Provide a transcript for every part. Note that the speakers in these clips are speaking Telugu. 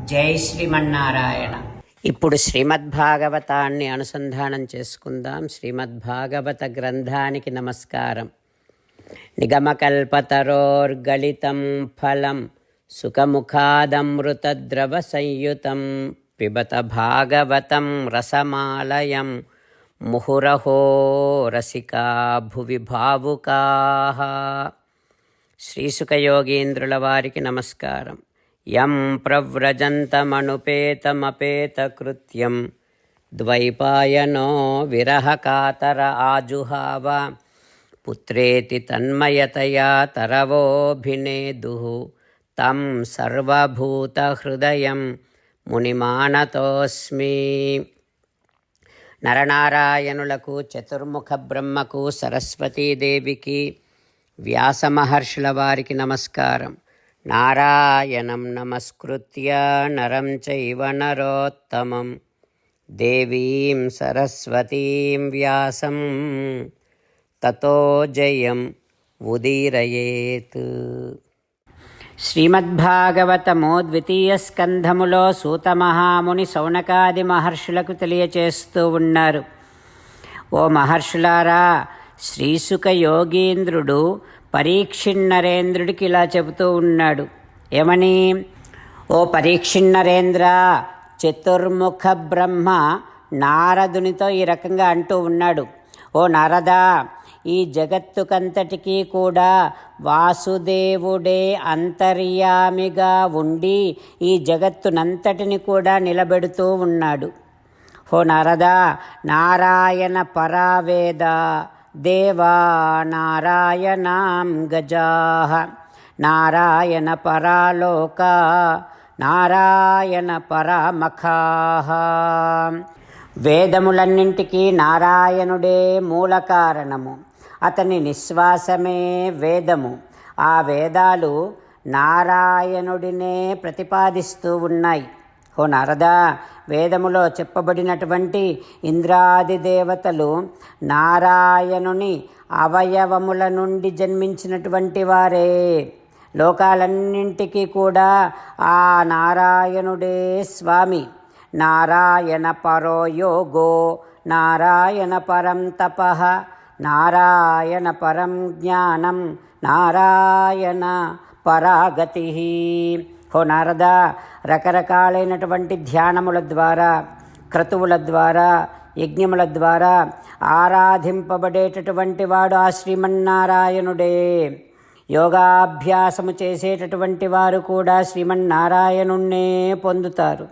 జై శ్రీమన్నారాయణ. ఇప్పుడు శ్రీమద్భాగవతాన్ని అనుసంధానం చేసుకుందాం. శ్రీమద్భాగవత గ్రంథానికి నమస్కారం. నిగమకల్పతరోర్గళితం ఫలం సుఖముఖాదమృతద్రవ సంయుతం పిబత భాగవతం రసమాలయం ముహురహో రసికా భువి భావుకాః. శ్రీసుఖయోగీంద్రుల వారికి నమస్కారం. యం ప్రవ్రజంతమనుపేతమపేతకృత్యం ద్వైపాయనో విరహకాతర ఆజుహావ పుత్రేతి తన్మయతయా తరవోభినేదుః తం సర్వభూతహృదయం మునిమానతోస్మి. నరనారాయణులకు, చతుర్ముఖ బ్రహ్మకు, సరస్వతీదేవికి, వ్యాసమహర్షుల వారికి నమస్కారం. నారాయణం నమస్కృత్య నరం చైవ నరోత్తమం దేవీం సరస్వతీం వ్యాసం తతో జయం ఉదీరయేత్. శ్రీమద్భాగవతము ద్వితీయ స్కంధములో సూతమహాముని శౌనకాది మహర్షులకు తెలియచేస్తూ ఉన్నారు. ఓ మహర్షులారా, శ్రీసుఖ యోగీంద్రుడు పరీక్షిన్నరేంద్రుడికి ఇలా చెబుతూ ఉన్నాడు. ఏమని? ఓ పరీక్షిన్నరేంద్ర, చతుర్ముఖ బ్రహ్మ నారదునితో ఈ రకంగా అంటూ ఉన్నాడు. ఓ నారదా, ఈ జగత్తుకంతటికీ కూడా వాసుదేవుడే అంతర్యామిగా ఉండి ఈ జగత్తునంతటిని కూడా నిలబెడుతూ ఉన్నాడు. ఓ నారదా, నారాయణ పరావేద దేవా నారాయణాం గజాః నారాయణ పరాలోక నారాయణ పరామఖాః. వేదములన్నింటికీ నారాయణుడే మూల కారణము. అతని నిశ్వాసమే వేదము. ఆ వేదాలు నారాయణుడినే ప్రతిపాదిస్తూ ఉన్నాయి. ఓ నారదా, వేదములో చెప్పబడినటువంటి ఇంద్రాది దేవతలు నారాయణుని అవయవముల నుండి జన్మించినటువంటి వారే. లోకాలన్నింటికీ కూడా ఆ నారాయణుడే స్వామి. నారాయణ పరో యోగో నారాయణ పరం తపః నారాయణ పరం జ్ఞానం నారాయణ పరాగతిః. ఓ నారద, రకరకాలైనటువంటి ధ్యానముల ద్వారా, క్రతువుల ద్వారా, యజ్ఞముల ద్వారా ఆరాధింపబడేటటువంటి వాడు ఆ శ్రీమన్నారాయణుడే. యోగాభ్యాసము చేసేటటువంటి వారు కూడా శ్రీమన్నారాయణుణ్ణే పొందుతారు.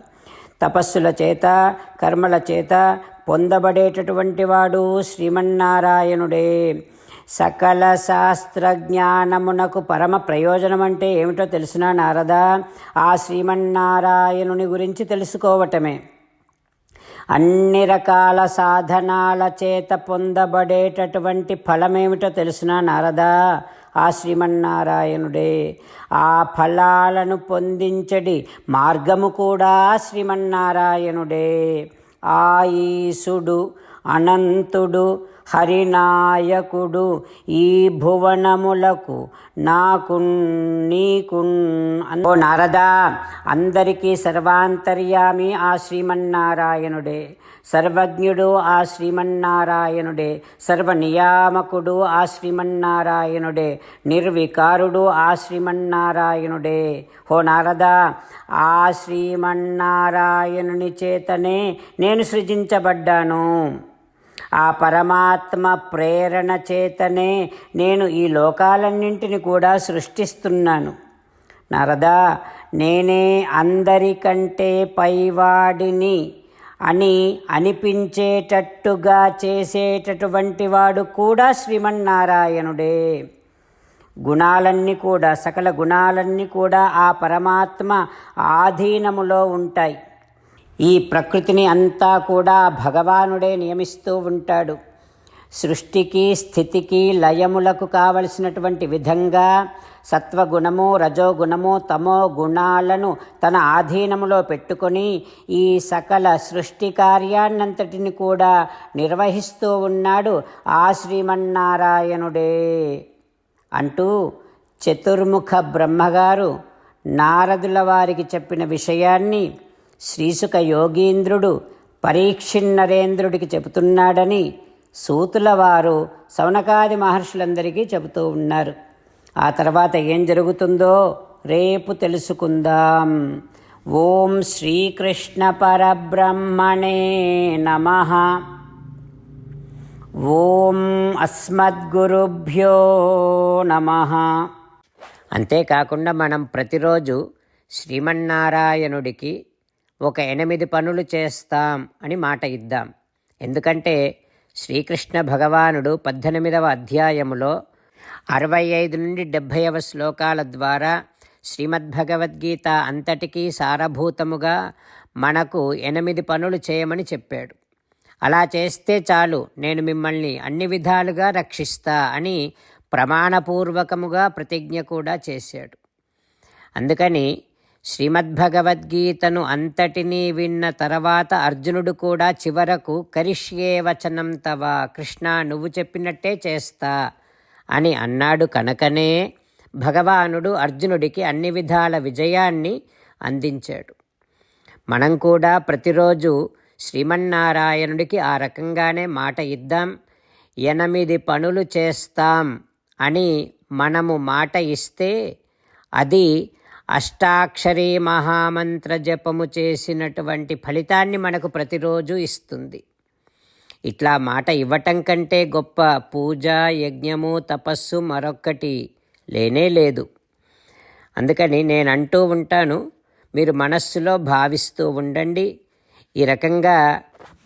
తపస్సుల చేత, కర్మల చేత పొందబడేటటువంటి వాడు శ్రీమన్నారాయణుడే. సకల శాస్త్రజ్ఞానమునకు పరమ ప్రయోజనం అంటే ఏమిటో తెలుసునా నారదా? ఆ శ్రీమన్నారాయణుని గురించి తెలుసుకోవటమే. అన్ని రకాల సాధనాల చేత పొందబడేటటువంటి ఫలమేమిటో తెలుసునా నారదా? ఆ శ్రీమన్నారాయణుడే. ఆ ఫలాలను పొందించడి మార్గము కూడా శ్రీమన్నారాయణుడే. ఆ ఈశుడు, అనంతుడు, హరినాయకుడు ఈ భువనములకు నాకు నీకు. ఓ నారదా, అందరికీ సర్వాంతర్యామి ఆ శ్రీమన్నారాయణుడే. సర్వజ్ఞుడు ఆ శ్రీమన్నారాయణుడే. సర్వనియామకుడు ఆ శ్రీమన్నారాయణుడే. నిర్వికారుడు ఆ శ్రీమన్నారాయణుడే. ఓ నారదా, ఆ శ్రీమన్నారాయణుని చేతనే నేను సృజించబడ్డాను. ఆ పరమాత్మ ప్రేరణ చేతనే నేను ఈ లోకాలన్నింటిని కూడా సృష్టిస్తున్నాను. నారదా, నేనే అందరికంటే పైవాడిని అని అనిపించేటట్టుగా చేసేటటువంటి వాడు కూడా శ్రీమన్నారాయణుడే. గుణాలన్నీ కూడా, సకల గుణాలన్నీ కూడా ఆ పరమాత్మ ఆధీనములో ఉంటాయి. ఈ ప్రకృతిని అంతా కూడా భగవానుడే నియమిస్తూ ఉంటాడు. సృష్టికి, స్థితికి, లయములకు కావలసినటువంటి విధంగా సత్వగుణము, రజోగుణము, తమో గుణాలను తన ఆధీనములో పెట్టుకొని ఈ సకల సృష్టి కార్యాన్నంతటిని కూడా నిర్వహిస్తూ ఉన్నాడు ఆ శ్రీమన్నారాయణుడే అంటూ చతుర్ముఖ బ్రహ్మగారు నారదుల వారికి చెప్పిన విషయాన్ని శ్రీసుక యోగీంద్రుడు పరీక్షిన్నరేంద్రుడికి చెబుతున్నాడని సూతుల వారు శౌనకాది మహర్షులందరికీ చెబుతూ ఉన్నారు. ఆ తర్వాత ఏం జరుగుతుందో రేపు తెలుసుకుందాం. ఓం శ్రీకృష్ణ పరబ్రహ్మణే నమః. ఓం అస్మద్గురుభ్యో నమః. అంతేకాకుండా మనం ప్రతిరోజు శ్రీమన్నారాయణుడికి ఒక 8 పనులు చేస్తాం అని మాట ఇద్దాం. ఎందుకంటే శ్రీకృష్ణ భగవానుడు 18వ అధ్యాయములో 65 నుండి 70వ శ్లోకాల ద్వారా శ్రీమద్భగవద్గీత అంతటికీ సారభూతముగా మనకు 8 పనులు చేయమని చెప్పాడు. అలా చేస్తే చాలు, నేను మిమ్మల్ని అన్ని విధాలుగా రక్షిస్తా అని ప్రమాణపూర్వకముగా ప్రతిజ్ఞ కూడా చేశాడు. అందుకని శ్రీమద్భగవద్గీతను అంతటినీ విన్న తర్వాత అర్జునుడు కూడా చివరకు కరిష్యే వచనం తవ, కృష్ణ నువ్వు చెప్పినట్టే చేస్తా అని అన్నాడు. కనుకనే భగవానుడు అర్జునుడికి అన్ని విధాల విజయాన్ని అందించాడు. మనం కూడా ప్రతిరోజు శ్రీమన్నారాయణుడికి ఆ రకంగానే మాట ఇద్దాం. 8 పనులు చేస్తాం అని మనము మాట ఇస్తే అది అష్టాక్షరీ మహామంత్ర జపము చేసినటువంటి ఫలితాన్ని మనకు ప్రతిరోజు ఇస్తుంది. ఇట్లా మాట ఇవ్వటం కంటే గొప్ప పూజ, యజ్ఞము, తపస్సు మరొక్కటి లేనే లేదు. అందుకని నేను అంటూ ఉంటాను, మీరు మనస్సులో భావిస్తూ ఉండండి. ఈ రకంగా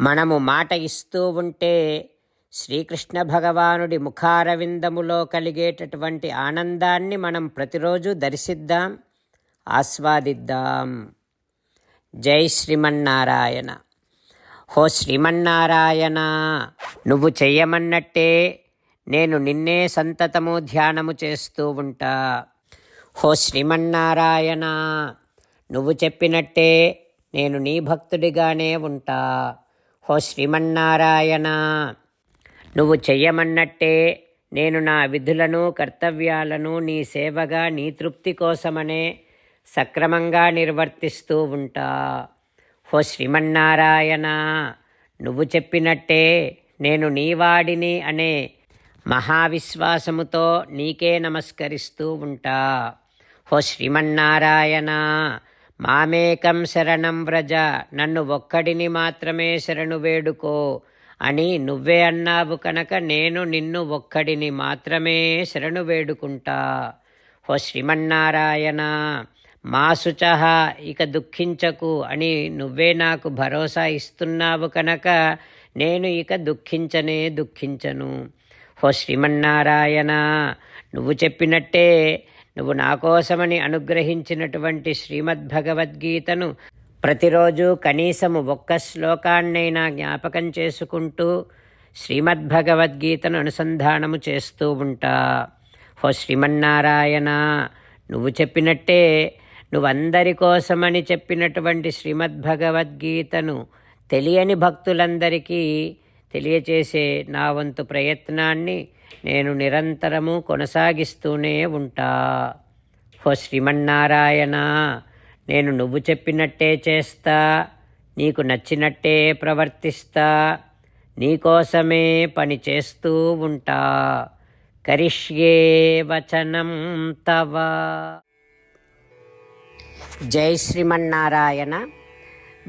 మనము మాట ఇస్తూ ఉంటే శ్రీకృష్ణ భగవానుడి ముఖారవిందములో కలిగేటటువంటి ఆనందాన్ని మనం ప్రతిరోజు దర్శిద్దాం, ఆస్వాదిద్దాం. జై శ్రీమన్నారాయణ. హో శ్రీమన్నారాయణ, నువ్వు చెయ్యమన్నట్టే నేను నిన్నే సంతతము ధ్యానము చేస్తూ ఉంటా. హో శ్రీమన్నారాయణ, నువ్వు చెప్పినట్టే నేను నీ భక్తుడిగానే ఉంటా. హో శ్రీమన్నారాయణ, నువ్వు చెయ్యమన్నట్టే నేను నా విధులను కర్తవ్యాలను నీ సేవగా నీ తృప్తి కోసమనే సక్రమంగా నిర్వర్తిస్తూ ఉంటా. హో శ్రీమన్నారాయణ, నువ్వు చెప్పినట్టే నేను నీవాడిని అనే మహావిశ్వాసముతో నీకే నమస్కరిస్తూ ఉంటా. హో శ్రీమన్నారాయణ, మామేకం శరణం వ్రజ, నన్ను ఒక్కడిని మాత్రమే శరణు వేడుకో అని నువ్వే అన్నావు కనుక నేను నిన్ను ఒక్కడిని మాత్రమే శరణు వేడుకుంటా. హో శ్రీమన్నారాయణ, మా శుచః, ఇక దుఃఖించకు అని నువ్వే నాకు భరోసా ఇస్తున్నావు కనుక నేను ఇక దుఃఖించను. హో శ్రీమన్నారాయణ, నువ్వు చెప్పినట్టే నువ్వు నా కోసమని అనుగ్రహించినటువంటి శ్రీమద్భగవద్గీతను ప్రతిరోజు కనీసము 1 శ్లోకాన్నైనా జ్ఞాపకం చేసుకుంటూ శ్రీమద్భగవద్గీతను అనుసంధానము చేస్తూ ఉంటా. హో శ్రీమన్నారాయణ, నువ్వు చెప్పినట్టే నువ్వందరి కోసమని చెప్పినటువంటి శ్రీమద్భగవద్గీతను తెలియని భక్తులందరికీ తెలియచేసే నా వంతు ప్రయత్నాన్ని నేను నిరంతరము కొనసాగిస్తూనే ఉంటా. హో శ్రీమన్నారాయణ, నేను నువ్వు చెప్పినట్టే చేస్తా, నీకు నచ్చినట్టే ప్రవర్తిస్తా, నీకోసమే పని చేస్తూ ఉంటా. కరిష్యే వచనం తవ. జై శ్రీమన్నారాయణ.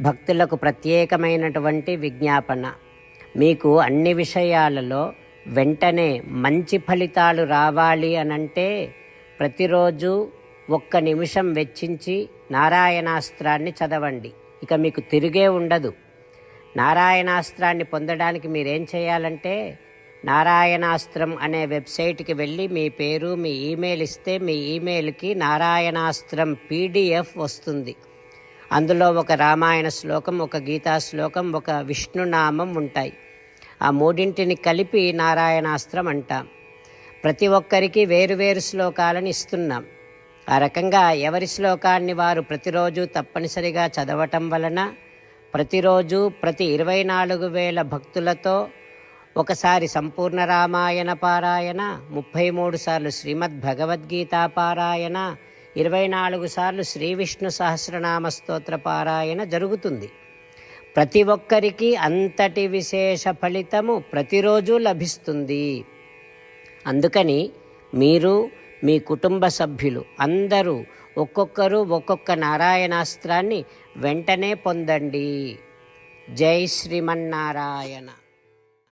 భక్తులకు ప్రత్యేకమైనటువంటి విజ్ఞాపన. మీకు అన్ని విషయాలలో వెంటనే మంచి ఫలితాలు రావాలి అనంటే ప్రతిరోజు 1 నిమిషం వెచ్చించి నారాయణాస్త్రాన్ని చదవండి. ఇక మీకు తిరిగే ఉండదు. నారాయణాస్త్రాన్ని పొందడానికి మీరేం చేయాలంటే నారాయణాస్త్రం అనే వెబ్సైట్కి వెళ్ళి మీ పేరు, మీ ఈమెయిల్ ఇస్తే మీ ఈమెయిల్కి నారాయణాస్త్రం PDF వస్తుంది. అందులో ఒక రామాయణ శ్లోకం, ఒక గీతా శ్లోకం, ఒక విష్ణునామం ఉంటాయి. ఆ 3ంటిని కలిపి నారాయణాస్త్రం అంటాం. ప్రతి ఒక్కరికి వేరువేరు శ్లోకాలను ఇస్తున్నాం. ఆ రకంగా ఎవరి శ్లోకాన్ని వారు ప్రతిరోజు తప్పనిసరిగా చదవటం వలన ప్రతిరోజు ప్రతి 24,000 భక్తులతో ఒకసారి సంపూర్ణ రామాయణ పారాయణ, 33 సార్లు శ్రీమద్భగవద్గీత పారాయణ, 24 సార్లు శ్రీ విష్ణు సహస్రనామ స్తోత్ర పారాయణ జరుగుతుంది. ప్రతి ఒక్కరికి అంతటి విశేష ఫలితము ప్రతిరోజు లభిస్తుంది. అందుకని మీరు, మీ కుటుంబ సభ్యులు అందరూ ఒక్కొక్కరు ఒక్కొక్క నారాయణాస్త్రాన్ని వెంటనే పొందండి. జై శ్రీమన్నారాయణ.